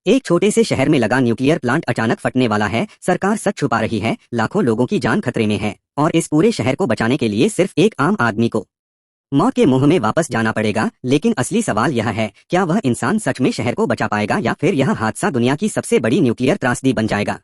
एक छोटे से शहर में लगा न्यूक्लियर प्लांट अचानक फटने वाला है। सरकार सच छुपा रही है, लाखों लोगों की जान खतरे में है और इस पूरे शहर को बचाने के लिए सिर्फ एक आम आदमी को मौत के मुंह में वापस जाना पड़ेगा। लेकिन असली सवाल यह है, क्या वह इंसान सच में शहर को बचा पाएगा या फिर यह हादसा दुनिया की सबसे बड़ी न्यूक्लियर त्रासदी बन जाएगा।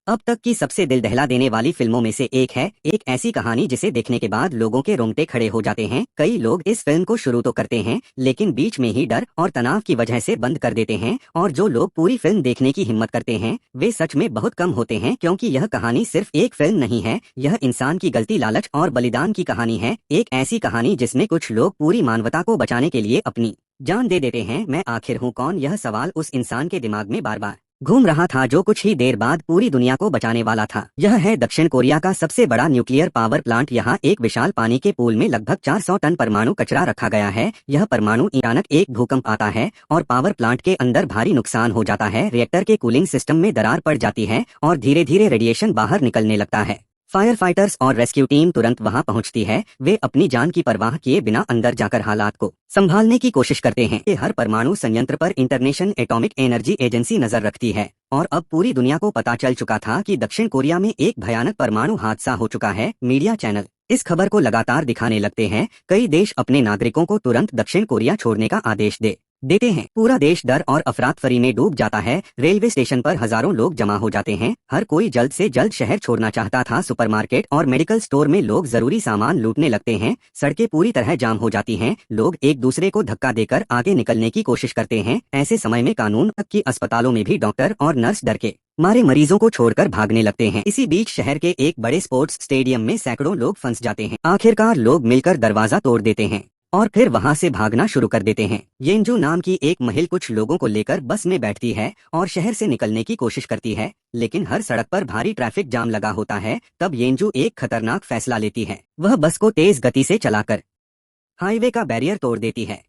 अब तक की सबसे दिल दहला देने वाली फिल्मों में से एक है। एक ऐसी कहानी जिसे देखने के बाद लोगों के रोंगटे खड़े हो जाते हैं। कई लोग इस फिल्म को शुरू तो करते हैं, लेकिन बीच में ही डर और तनाव की वजह से बंद कर देते हैं। और जो लोग पूरी फिल्म देखने की हिम्मत करते हैं, वे सच में बहुत कम होते हैं, क्योंकि यह कहानी सिर्फ एक फिल्म नहीं है। यह इंसान की गलती, लालच और बलिदान की कहानी है। एक ऐसी कहानी जिसमें कुछ लोग पूरी मानवता को बचाने के लिए अपनी जान दे देते हैं। मैं आखिर हूँ कौन, यह सवाल उस इंसान के दिमाग में बार बार घूम रहा था जो कुछ ही देर बाद पूरी दुनिया को बचाने वाला था। यह है दक्षिण कोरिया का सबसे बड़ा न्यूक्लियर पावर प्लांट। यहाँ एक विशाल पानी के पूल में लगभग 400 टन परमाणु कचरा रखा गया है। यह परमाणु अचानक एक भूकंप आता है और पावर प्लांट के अंदर भारी नुकसान हो जाता है। रिएक्टर के कूलिंग सिस्टम में दरार पड़ जाती है और धीरे धीरे रेडिएशन बाहर निकलने लगता है। फायर फाइटर्स और रेस्क्यू टीम तुरंत वहां पहुंचती है। वे अपनी जान की परवाह किए बिना अंदर जाकर हालात को संभालने की कोशिश करते हैं। हर परमाणु संयंत्र पर इंटरनेशनल एटॉमिक एनर्जी एजेंसी नजर रखती है और अब पूरी दुनिया को पता चल चुका था कि दक्षिण कोरिया में एक भयानक परमाणु हादसा हो चुका है। मीडिया चैनल इस खबर को लगातार दिखाने लगते हैं। कई देश अपने नागरिकों को तुरंत दक्षिण कोरिया छोड़ने का आदेश देते हैं। पूरा देश डर और अफरातफरी में डूब जाता है। रेलवे स्टेशन पर हजारों लोग जमा हो जाते हैं। हर कोई जल्द से जल्द शहर छोड़ना चाहता था। सुपरमार्केट और मेडिकल स्टोर में लोग जरूरी सामान लूटने लगते हैं। सड़कें पूरी तरह जाम हो जाती हैं। लोग एक दूसरे को धक्का देकर आगे निकलने की कोशिश करते हैं। ऐसे समय में कानून तक की अस्पतालों में भी डॉक्टर और नर्स डर के मारे मरीजों को छोड़कर भागने लगते हैं। इसी बीच शहर के एक बड़े स्पोर्ट्स स्टेडियम में सैकड़ों लोग फंस जाते हैं। आखिरकार लोग मिलकर दरवाजा तोड़ देते हैं और फिर वहां से भागना शुरू कर देते हैं। येंजू नाम की एक महिला कुछ लोगों को लेकर बस में बैठती है और शहर से निकलने की कोशिश करती है, लेकिन हर सड़क पर भारी ट्रैफिक जाम लगा होता है। तब येंजू एक खतरनाक फैसला लेती है। वह बस को तेज गति से चलाकर हाईवे का बैरियर तोड़ देती है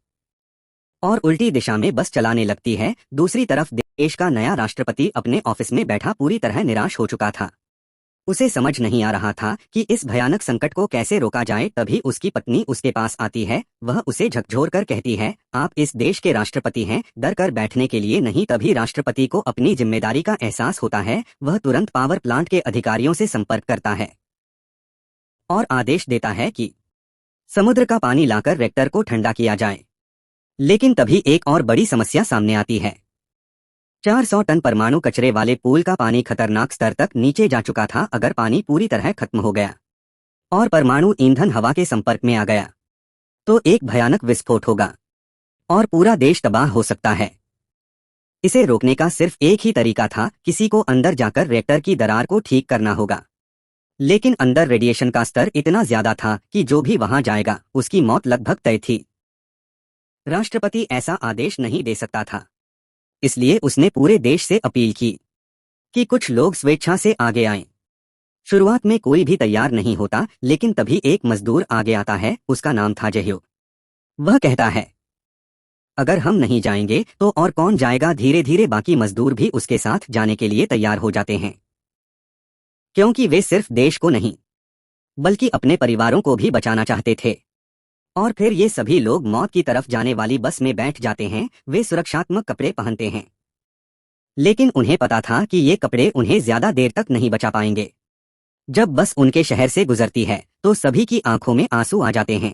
और उल्टी दिशा में बस चलाने लगती है। दूसरी तरफ देश का नया राष्ट्रपति अपने ऑफिस में बैठा पूरी तरह निराश हो चुका था। उसे समझ नहीं आ रहा था कि इस भयानक संकट को कैसे रोका जाए। तभी उसकी पत्नी उसके पास आती है। वह उसे झकझोर कर कहती है, आप इस देश के राष्ट्रपति हैं, डर कर बैठने के लिए नहीं। तभी राष्ट्रपति को अपनी जिम्मेदारी का एहसास होता है। वह तुरंत पावर प्लांट के अधिकारियों से संपर्क करता है और आदेश देता है कि समुद्र का पानी लाकर रिएक्टर को ठंडा किया जाए। लेकिन तभी एक और बड़ी समस्या सामने आती है। 400 टन परमाणु कचरे वाले पूल का पानी खतरनाक स्तर तक नीचे जा चुका था। अगर पानी पूरी तरह खत्म हो गया और परमाणु ईंधन हवा के संपर्क में आ गया तो एक भयानक विस्फोट होगा और पूरा देश तबाह हो सकता है। इसे रोकने का सिर्फ एक ही तरीका था, किसी को अंदर जाकर रिएक्टर की दरार को ठीक करना होगा। लेकिन अंदर रेडिएशन का स्तर इतना ज्यादा था कि जो भी वहां जाएगा उसकी मौत लगभग तय थी। राष्ट्रपति ऐसा आदेश नहीं दे सकता था, इसलिए उसने पूरे देश से अपील की कि कुछ लोग स्वेच्छा से आगे आएं। शुरुआत में कोई भी तैयार नहीं होता, लेकिन तभी एक मजदूर आगे आता है। उसका नाम था जह्यो। वह कहता है, अगर हम नहीं जाएंगे तो और कौन जाएगा। धीरे धीरे बाकी मजदूर भी उसके साथ जाने के लिए तैयार हो जाते हैं, क्योंकि वे सिर्फ देश को नहीं बल्कि अपने परिवारों को भी बचाना चाहते थे। और फिर ये सभी लोग मौत की तरफ जाने वाली बस में बैठ जाते हैं। वे सुरक्षात्मक कपड़े पहनते हैं, लेकिन उन्हें पता था कि ये कपड़े उन्हें ज्यादा देर तक नहीं बचा पाएंगे। जब बस उनके शहर से गुजरती है तो सभी की आंखों में आंसू आ जाते हैं,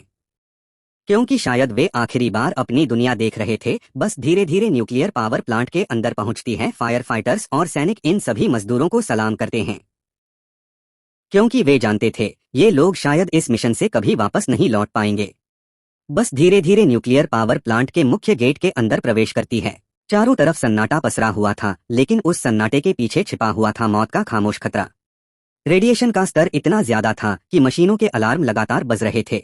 क्योंकि शायद वे आखिरी बार अपनी दुनिया देख रहे थे। बस धीरे धीरे न्यूक्लियर पावर प्लांट के अंदर पहुंचती है। फायर फाइटर्स और सैनिक इन सभी मजदूरों को सलाम करते हैं, क्योंकि वे जानते थे ये लोग शायद इस मिशन से कभी वापस नहीं लौट पाएंगे। बस धीरे धीरे न्यूक्लियर पावर प्लांट के मुख्य गेट के अंदर प्रवेश करती है। चारों तरफ सन्नाटा पसरा हुआ था, लेकिन उस सन्नाटे के पीछे छिपा हुआ था मौत का खामोश खतरा। रेडिएशन का स्तर इतना ज्यादा था कि मशीनों के अलार्म लगातार बज रहे थे।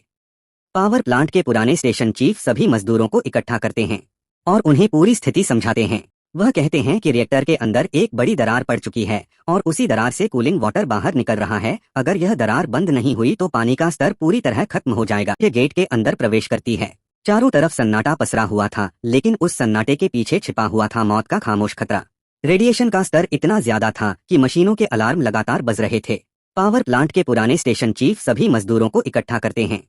पावर प्लांट के पुराने स्टेशन चीफ सभी मजदूरों को इकट्ठा करते हैं और उन्हें पूरी स्थिति समझाते हैं। वह कहते हैं कि रिएक्टर के अंदर एक बड़ी दरार पड़ चुकी है और उसी दरार से कूलिंग वाटर बाहर निकल रहा है। अगर यह दरार बंद नहीं हुई तो पानी का स्तर पूरी तरह खत्म हो जाएगा। ये गेट के अंदर प्रवेश करती है। चारों तरफ सन्नाटा पसरा हुआ था, लेकिन उस सन्नाटे के पीछे छिपा हुआ था मौत का खामोश खतरा। रेडिएशन का स्तर इतना ज्यादा था कि मशीनों के अलार्म लगातार बज रहे थे। पावर प्लांट के पुराने स्टेशन चीफ सभी मजदूरों को इकट्ठा करते हैं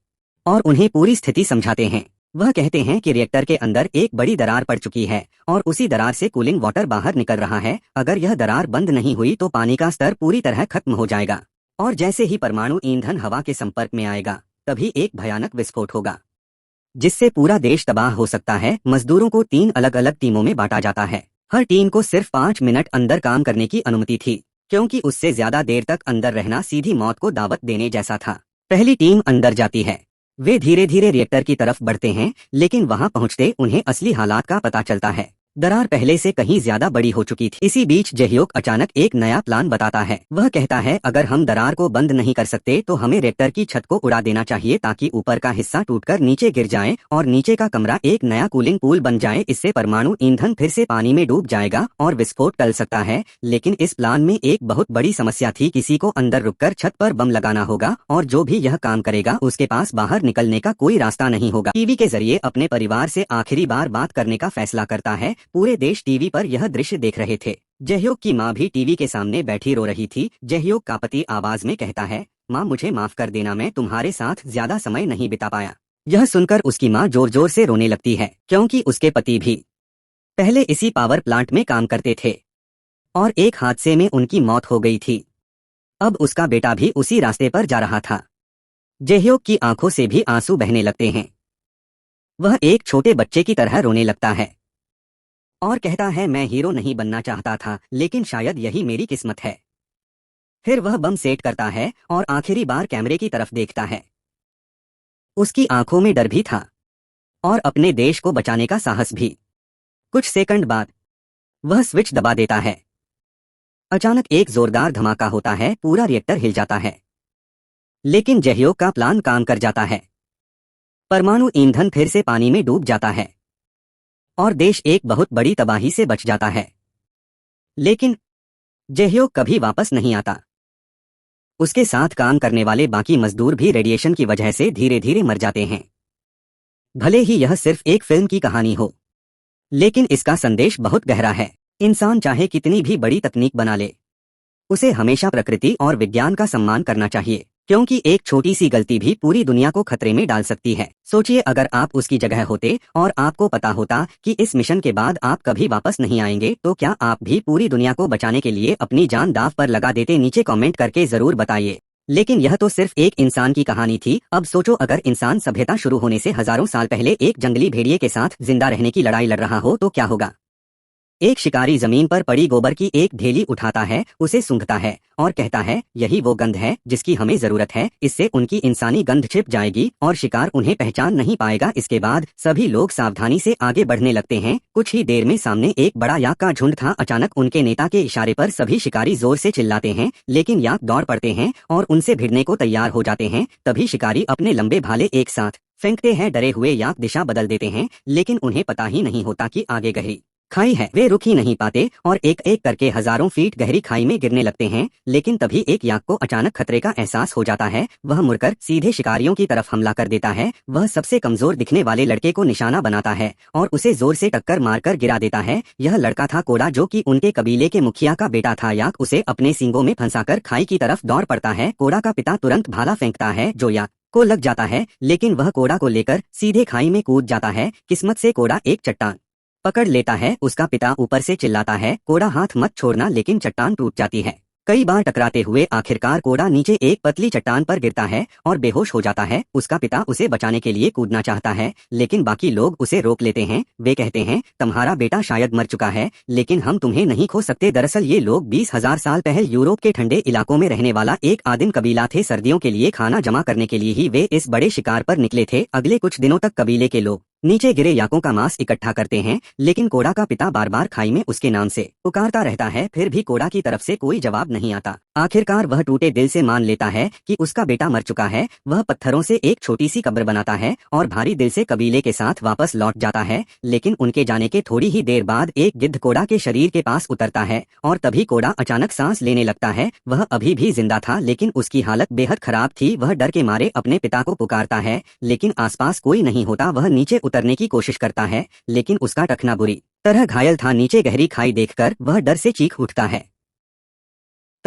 और उन्हें पूरी स्थिति समझाते हैं। वह कहते हैं कि रिएक्टर के अंदर एक बड़ी दरार पड़ चुकी है और उसी दरार से कूलिंग वाटर बाहर निकल रहा है। अगर यह दरार बंद नहीं हुई तो पानी का स्तर पूरी तरह खत्म हो जाएगा और जैसे ही परमाणु ईंधन हवा के संपर्क में आएगा तभी एक भयानक विस्फोट होगा जिससे पूरा देश तबाह हो सकता है। मजदूरों को 3 अलग अलग टीमों में बांटा जाता है। हर टीम को सिर्फ 5 मिनट अंदर काम करने की अनुमति थी, क्योंकि उससे ज्यादा देर तक अंदर रहना सीधी मौत को दावत देने जैसा था। पहली टीम अंदर जाती है। वे धीरे धीरे रिएक्टर की तरफ बढ़ते हैं, लेकिन वहां पहुंचते उन्हें असली हालात का पता चलता है। दरार पहले से कहीं ज्यादा बड़ी हो चुकी थी। इसी बीच जहयोक अचानक एक नया प्लान बताता है। वह कहता है अगर हम दरार को बंद नहीं कर सकते तो हमें रिएक्टर की छत को उड़ा देना चाहिए ताकि ऊपर का हिस्सा टूटकर नीचे गिर जाए और नीचे का कमरा एक नया कूलिंग पूल बन जाए। इससे परमाणु ईंधन फिर से पानी में डूब जाएगा और विस्फोट टल सकता है। लेकिन इस प्लान में एक बहुत बड़ी समस्या थी। किसी को अंदर रुककर छत पर बम लगाना होगा और जो भी यह काम करेगा उसके पास बाहर निकलने का कोई रास्ता नहीं होगा। टीवी के जरिए अपने परिवार से आखिरी बार बात करने का फैसला करता है। पूरे देश टीवी पर यह दृश्य देख रहे थे। जहयोक की माँ भी टीवी के सामने बैठी रो रही थी। जहयोक का पति आवाज में कहता है, माँ मुझे माफ कर देना, मैं तुम्हारे साथ ज्यादा समय नहीं बिता पाया। यह सुनकर उसकी माँ जोर जोर से रोने लगती है, क्योंकि उसके पति भी पहले इसी पावर प्लांट में काम करते थे और एक हादसे में उनकी मौत हो गई थी। अब उसका बेटा भी उसी रास्ते पर जा रहा था। जहयोक की आंखों से भी आंसू बहने लगते हैं। वह एक छोटे बच्चे की तरह रोने लगता है और कहता है, मैं हीरो नहीं बनना चाहता था, लेकिन शायद यही मेरी किस्मत है। फिर वह बम सेट करता है और आखिरी बार कैमरे की तरफ देखता है। उसकी आंखों में डर भी था और अपने देश को बचाने का साहस भी। कुछ सेकंड बाद वह स्विच दबा देता है। अचानक एक जोरदार धमाका होता है, पूरा रिएक्टर हिल जाता है। लेकिन जहयोक का प्लान काम कर जाता है। परमाणु ईंधन फिर से पानी में डूब जाता है और देश एक बहुत बड़ी तबाही से बच जाता है। लेकिन जहयोक कभी वापस नहीं आता। उसके साथ काम करने वाले बाकी मजदूर भी रेडिएशन की वजह से धीरे धीरे मर जाते हैं। भले ही यह सिर्फ एक फिल्म की कहानी हो, लेकिन इसका संदेश बहुत गहरा है। इंसान चाहे कितनी भी बड़ी तकनीक बना ले, उसे हमेशा प्रकृति और विज्ञान का सम्मान करना चाहिए, क्योंकि एक छोटी सी गलती भी पूरी दुनिया को खतरे में डाल सकती है। सोचिए अगर आप उसकी जगह होते और आपको पता होता कि इस मिशन के बाद आप कभी वापस नहीं आएंगे, तो क्या आप भी पूरी दुनिया को बचाने के लिए अपनी जान दांव पर लगा देते? नीचे कमेंट करके जरूर बताइए। लेकिन यह तो सिर्फ एक इंसान की कहानी थी। अब सोचो अगर इंसान सभ्यता शुरू होने से हजारों साल पहले एक जंगली भेड़िए के साथ जिंदा रहने की लड़ाई लड़ रहा हो तो क्या होगा? एक शिकारी जमीन पर पड़ी गोबर की एक ढेली उठाता है, उसे सूंघता है और कहता है, यही वो गंध है जिसकी हमें जरूरत है। इससे उनकी इंसानी गंध छिप जाएगी और शिकार उन्हें पहचान नहीं पाएगा। इसके बाद सभी लोग सावधानी से आगे बढ़ने लगते हैं। कुछ ही देर में सामने एक बड़ा याक का झुंड था। अचानक उनके नेता के इशारे पर सभी शिकारी जोर से चिल्लाते हैं, लेकिन याक दौड़ पड़ते हैं और उनसे भिड़ने को तैयार हो जाते हैं। तभी शिकारी अपने लंबे भाले एक साथ फेंकते हैं। डरे हुए याक दिशा बदल देते हैं, लेकिन उन्हें पता ही नहीं होता कि आगे गहरी खाई है। वे रुक ही नहीं पाते और एक एक करके हजारों फीट गहरी खाई में गिरने लगते हैं। लेकिन तभी एक याक को अचानक खतरे का एहसास हो जाता है। वह मुड़कर सीधे शिकारियों की तरफ हमला कर देता है। वह सबसे कमजोर दिखने वाले लड़के को निशाना बनाता है और उसे जोर से टक्कर मारकर गिरा देता है। यह लड़का था कोड़ा, जो कि उनके कबीले के मुखिया का बेटा था। याक उसे अपने सींगों में फंसाकर खाई की तरफ दौड़ पड़ता है। कोड़ा का पिता तुरंत भाला फेंकता है जो याक को लग जाता है, लेकिन वह कोड़ा को लेकर सीधे खाई में कूद जाता है। किस्मत से कोड़ा एक चट्टान पकड़ लेता है। उसका पिता ऊपर से चिल्लाता है, कोड़ा हाथ मत छोड़ना, लेकिन चट्टान टूट जाती है। कई बार टकराते हुए आखिरकार कोड़ा नीचे एक पतली चट्टान पर गिरता है और बेहोश हो जाता है। उसका पिता उसे बचाने के लिए कूदना चाहता है, लेकिन बाकी लोग उसे रोक लेते हैं। वे कहते हैं, तुम्हारा बेटा शायद मर चुका है, लेकिन हम तुम्हें नहीं खो सकते। दरअसल ये लोग 20,000 साल पहले यूरोप के ठंडे इलाकों में रहने वाला एक आदिम कबीला थे। सर्दियों के लिए खाना जमा करने के लिए ही वे इस बड़े शिकार पर निकले थे। अगले कुछ दिनों तक कबीले के लोग नीचे गिरे याकों का मांस इकट्ठा करते हैं, लेकिन कोड़ा का पिता बार बार खाई में उसके नाम से पुकारता रहता है। फिर भी कोड़ा की तरफ से कोई जवाब नहीं आता। आखिरकार वह टूटे दिल से मान लेता है कि उसका बेटा मर चुका है। वह पत्थरों से एक छोटी सी कब्र बनाता है और भारी दिल से कबीले के साथ वापस लौट जाता है। लेकिन उनके जाने के थोड़ी ही देर बाद एक गिद्ध कोड़ा के शरीर के पास उतरता है और तभी कोड़ा अचानक सांस लेने लगता है। वह अभी भी जिंदा था, लेकिन उसकी हालत बेहद खराब थी। वह डर के मारे अपने पिता को पुकारता है, लेकिन आसपास कोई नहीं होता। वह नीचे उतरने की कोशिश करता है, लेकिन उसका टखना बुरी तरह घायल था। नीचे गहरी खाई देखकर वह डर से चीख उठता है।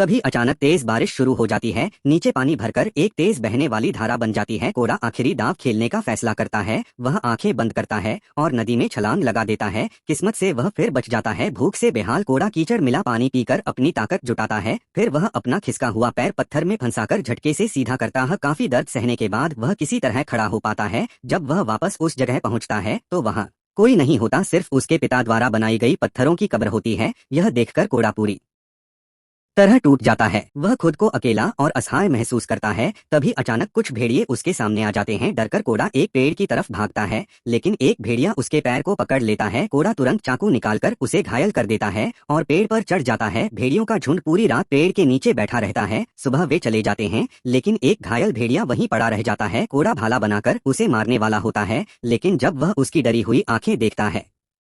तभी अचानक तेज बारिश शुरू हो जाती है, नीचे पानी भरकर एक तेज बहने वाली धारा बन जाती है। कोड़ा आखिरी दांव खेलने का फैसला करता है, वह आंखें बंद करता है और नदी में छलांग लगा देता है। किस्मत से वह फिर बच जाता है। भूख से बेहाल कोड़ा कीचड़ मिला पानी पीकर अपनी ताकत जुटाता है, फिर वह अपना खिसका हुआ पैर पत्थर में फंसाकर झटके से सीधा करता है। काफी दर्द सहने के बाद वह किसी तरह खड़ा हो पाता है। जब वह वापस उस जगह पहुंचता है तो वहाँ कोई नहीं होता, सिर्फ उसके पिता द्वारा बनाई गई पत्थरों की कब्र होती है। यह देखकर कोड़ा पूरी तरह टूट जाता है। वह खुद को अकेला और असहाय महसूस करता है। तभी अचानक कुछ भेड़िए उसके सामने आ जाते हैं। डरकर कोड़ा एक पेड़ की तरफ भागता है, लेकिन एक भेड़िया उसके पैर को पकड़ लेता है। कोड़ा तुरंत चाकू निकालकर उसे घायल कर देता है और पेड़ पर चढ़ जाता है। भेड़ियों का झुंड पूरी रात पेड़ के नीचे बैठा रहता है। सुबह वे चले जाते हैं, लेकिन एक घायल भेड़िया वहीं पड़ा रह जाता है। कोड़ा भाला बनाकर उसे मारने वाला होता है, लेकिन जब वह उसकी डरी हुई आंखें देखता है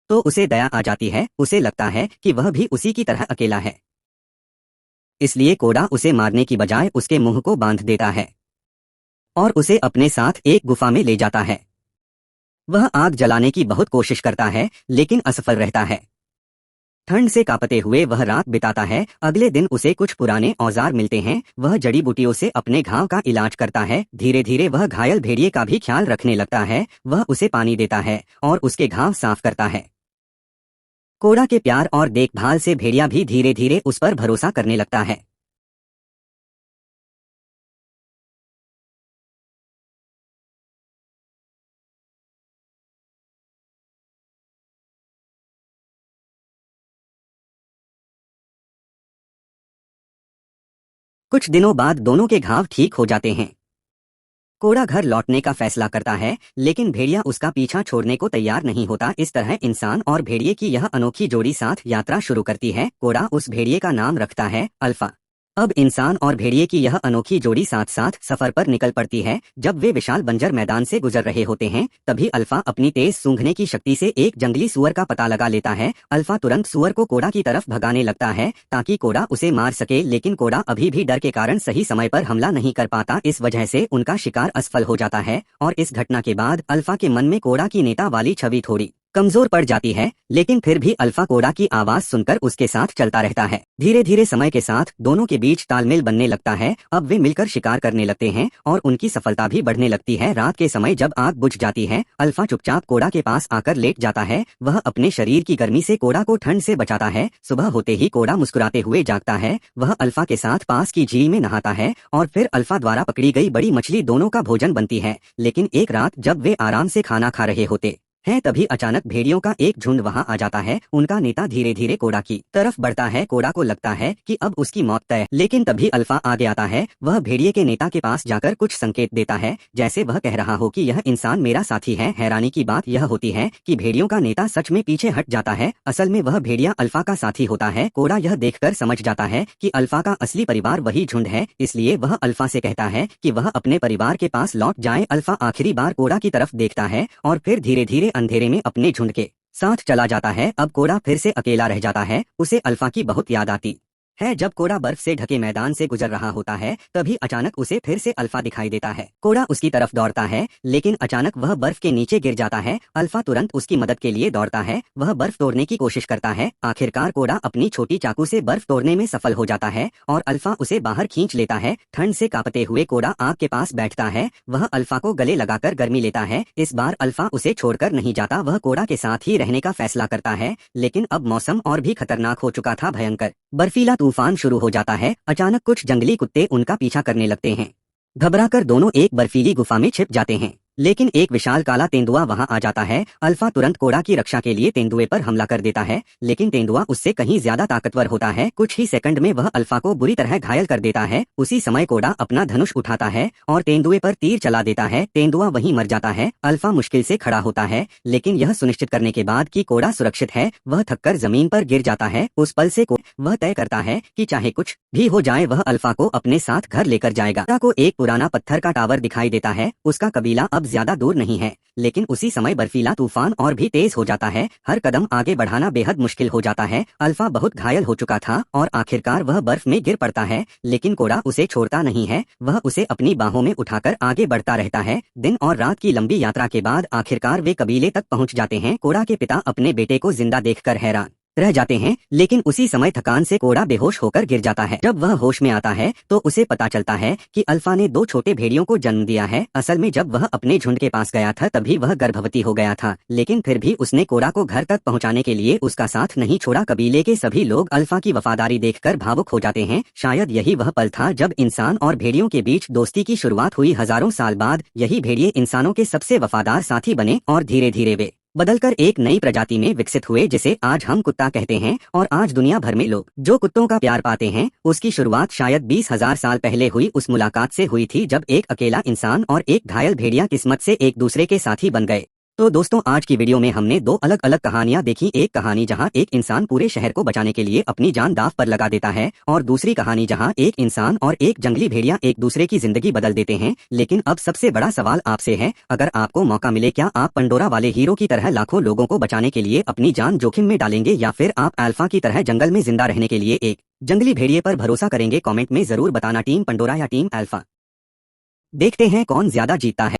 तो उसे दया आ जाती है। उसे लगता है कि वह भी उसी की तरह अकेला है, इसलिए कोड़ा उसे मारने की बजाय उसके मुंह को बांध देता है और उसे अपने साथ एक गुफा में ले जाता है। वह आग जलाने की बहुत कोशिश करता है, लेकिन असफल रहता है। ठंड से कांपते हुए वह रात बिताता है। अगले दिन उसे कुछ पुराने औजार मिलते हैं। वह जड़ी बूटियों से अपने घाव का इलाज करता है। धीरे धीरे वह घायल भेड़िए का भी ख्याल रखने लगता है। वह उसे पानी देता है और उसके घाव साफ करता है। कोड़ा के प्यार और देखभाल से भेड़िया भी धीरे धीरे उस पर भरोसा करने लगता है। कुछ दिनों बाद दोनों के घाव ठीक हो जाते हैं। कोड़ा घर लौटने का फैसला करता है, लेकिन भेड़िया उसका पीछा छोड़ने को तैयार नहीं होता। इस तरह इंसान और भेड़िए की यह अनोखी जोड़ी साथ यात्रा शुरू करती है। कोड़ा उस भेड़िए का नाम रखता है अल्फा। अब इंसान और भेड़िए की यह अनोखी जोड़ी साथ साथ सफर पर निकल पड़ती है। जब वे विशाल बंजर मैदान से गुजर रहे होते हैं, तभी अल्फा अपनी तेज सूंघने की शक्ति से एक जंगली सुअर का पता लगा लेता है। अल्फा तुरंत सुअर को कोड़ा की तरफ भगाने लगता है ताकि कोड़ा उसे मार सके, लेकिन कोड़ा अभी भी डर के कारण सही समय पर हमला नहीं कर पाता। इस वजह से उनका शिकार असफल हो जाता है और इस घटना के बाद अल्फा के मन में कोड़ा की नेता वाली छवि थोड़ी कमजोर पड़ जाती है, लेकिन फिर भी अल्फा कोड़ा की आवाज सुनकर उसके साथ चलता रहता है। धीरे धीरे समय के साथ दोनों के बीच तालमेल बनने लगता है। अब वे मिलकर शिकार करने लगते हैं और उनकी सफलता भी बढ़ने लगती है। रात के समय जब आग बुझ जाती है, अल्फा चुपचाप कोड़ा के पास आकर लेट जाता है। वह अपने शरीर की गर्मी से कोड़ा को ठंड से बचाता है। सुबह होते ही कोड़ा मुस्कुराते हुए जागता है। वह अल्फा के साथ पास की झील में नहाता है और फिर अल्फा द्वारा पकड़ी गई बड़ी मछली दोनों का भोजन बनती है। लेकिन एक रात जब वे आराम से खाना खा रहे होते है, तभी अचानक भेड़ियों का एक झुंड वहां आ जाता है। उनका नेता धीरे धीरे कोड़ा की तरफ बढ़ता है। कोड़ा को लगता है कि अब उसकी मौत तय, लेकिन तभी अल्फा आगे आता है। वह भेड़िए के नेता के पास जाकर कुछ संकेत देता है, जैसे वह कह रहा हो कि यह इंसान मेरा साथी है। हैरानी की बात यह होती है कि भेड़ियों का नेता सच में पीछे हट जाता है। असल में वह भेड़िया अल्फा का साथी होता है। कोड़ा यह देखकर समझ जाता है कि अल्फा का असली परिवार वही झुंड है, इसलिए वह अल्फा से कहता है कि वह अपने परिवार के पास लौट जाए। अल्फा आखिरी बार कोड़ा की तरफ देखता है और फिर धीरे धीरे अंधेरे में अपने झुंड के साथ चला जाता है। अब कोड़ा फिर से अकेला रह जाता है। उसे अल्फा की बहुत याद आती है। जब कोड़ा बर्फ से ढके मैदान से गुजर रहा होता है, तभी अचानक उसे फिर से अल्फा दिखाई देता है। कोड़ा उसकी तरफ दौड़ता है, लेकिन अचानक वह बर्फ के नीचे गिर जाता है। अल्फा तुरंत उसकी मदद के लिए दौड़ता है। वह बर्फ तोड़ने की कोशिश करता है। आखिरकार कोड़ा अपनी छोटी चाकू से बर्फ तोड़ने में सफल हो जाता है और अल्फा उसे बाहर खींच लेता है। ठंड से कांपते हुए कोड़ा आग के पास बैठता है। वह अल्फा को गले लगाकर गर्मी लेता है। इस बार अल्फा उसे छोड़कर नहीं जाता। वह कोड़ा के साथ ही रहने का फैसला करता है, लेकिन अब मौसम और भी खतरनाक हो चुका था। भयंकर बर्फीला तूफान शुरू हो जाता है। अचानक कुछ जंगली कुत्ते उनका पीछा करने लगते हैं। घबराकर दोनों एक बर्फीली गुफा में छिप जाते हैं, लेकिन एक विशाल काला तेंदुआ वहां आ जाता है। अल्फा तुरंत कोड़ा की रक्षा के लिए तेंदुए पर हमला कर देता है, लेकिन तेंदुआ उससे कहीं ज्यादा ताकतवर होता है। कुछ ही सेकंड में वह अल्फा को बुरी तरह घायल कर देता है। उसी समय कोड़ा अपना धनुष उठाता है और तेंदुए पर तीर चला देता है। तेंदुआ वहीं मर जाता है। अल्फा मुश्किल से खड़ा होता है, लेकिन यह सुनिश्चित करने के बाद कि कोड़ा सुरक्षित है, वह थककर जमीन पर गिर जाता है। उस पल से वह तय करता है कि चाहे कुछ भी हो जाए, वह अल्फा को अपने साथ घर लेकर जाएगा। कोड़ा को एक पुराना पत्थर का टावर दिखाई देता है। उसका कबीला अब ज्यादा दूर नहीं है, लेकिन उसी समय बर्फीला तूफान और भी तेज हो जाता है। हर कदम आगे बढ़ाना बेहद मुश्किल हो जाता है। अल्फा बहुत घायल हो चुका था और आखिरकार वह बर्फ में गिर पड़ता है, लेकिन कोड़ा उसे छोड़ता नहीं है। वह उसे अपनी बाहों में उठाकर आगे बढ़ता रहता है। दिन और रात की लंबी यात्रा के बाद आखिरकार वे कबीले तक पहुंच जाते हैं। कोड़ा के पिता अपने बेटे को जिंदा देखकर हैरान रह जाते हैं, लेकिन उसी समय थकान से कोड़ा बेहोश होकर गिर जाता है। जब वह होश में आता है तो उसे पता चलता है कि अल्फा ने 2 छोटे भेड़ियों को जन्म दिया है। असल में जब वह अपने झुंड के पास गया था तभी वह गर्भवती हो गया था, लेकिन फिर भी उसने कोड़ा को घर तक पहुंचाने के लिए उसका साथ नहीं छोड़ा। कबीले के सभी लोग अल्फा की वफादारी देखकर भावुक हो जाते हैं। शायद यही वह पल था जब इंसान और भेड़ियों के बीच दोस्ती की शुरुआत हुई। हजारों साल बाद यही भेड़िए इंसानों के सबसे वफादार साथी बने और धीरे धीरे वे बदलकर एक नई प्रजाति में विकसित हुए जिसे आज हम कुत्ता कहते हैं। और आज दुनिया भर में लोग जो कुत्तों का प्यार पाते हैं उसकी शुरुआत शायद 20,000 साल पहले हुई उस मुलाकात से हुई थी जब एक अकेला इंसान और एक घायल भेड़िया किस्मत से एक दूसरे के साथी बन गए। तो दोस्तों, आज की वीडियो में हमने 2 अलग अलग कहानियां देखी। एक कहानी जहां एक इंसान पूरे शहर को बचाने के लिए अपनी जान दांव पर लगा देता है, और दूसरी कहानी जहां एक इंसान और एक जंगली भेड़िया एक दूसरे की जिंदगी बदल देते हैं। लेकिन अब सबसे बड़ा सवाल आपसे है, अगर आपको मौका मिले क्या आप पंडोरा वाले हीरो की तरह लाखों लोगों को बचाने के लिए अपनी जान जोखिम में डालेंगे, या फिर आप अल्फा की तरह जंगल में जिंदा रहने के लिए एक जंगली भेड़िए पर भरोसा करेंगे? कॉमेंट में जरूर बताना, टीम पंडोरा या टीम अल्फा। देखते हैं कौन ज्यादा जीतता है।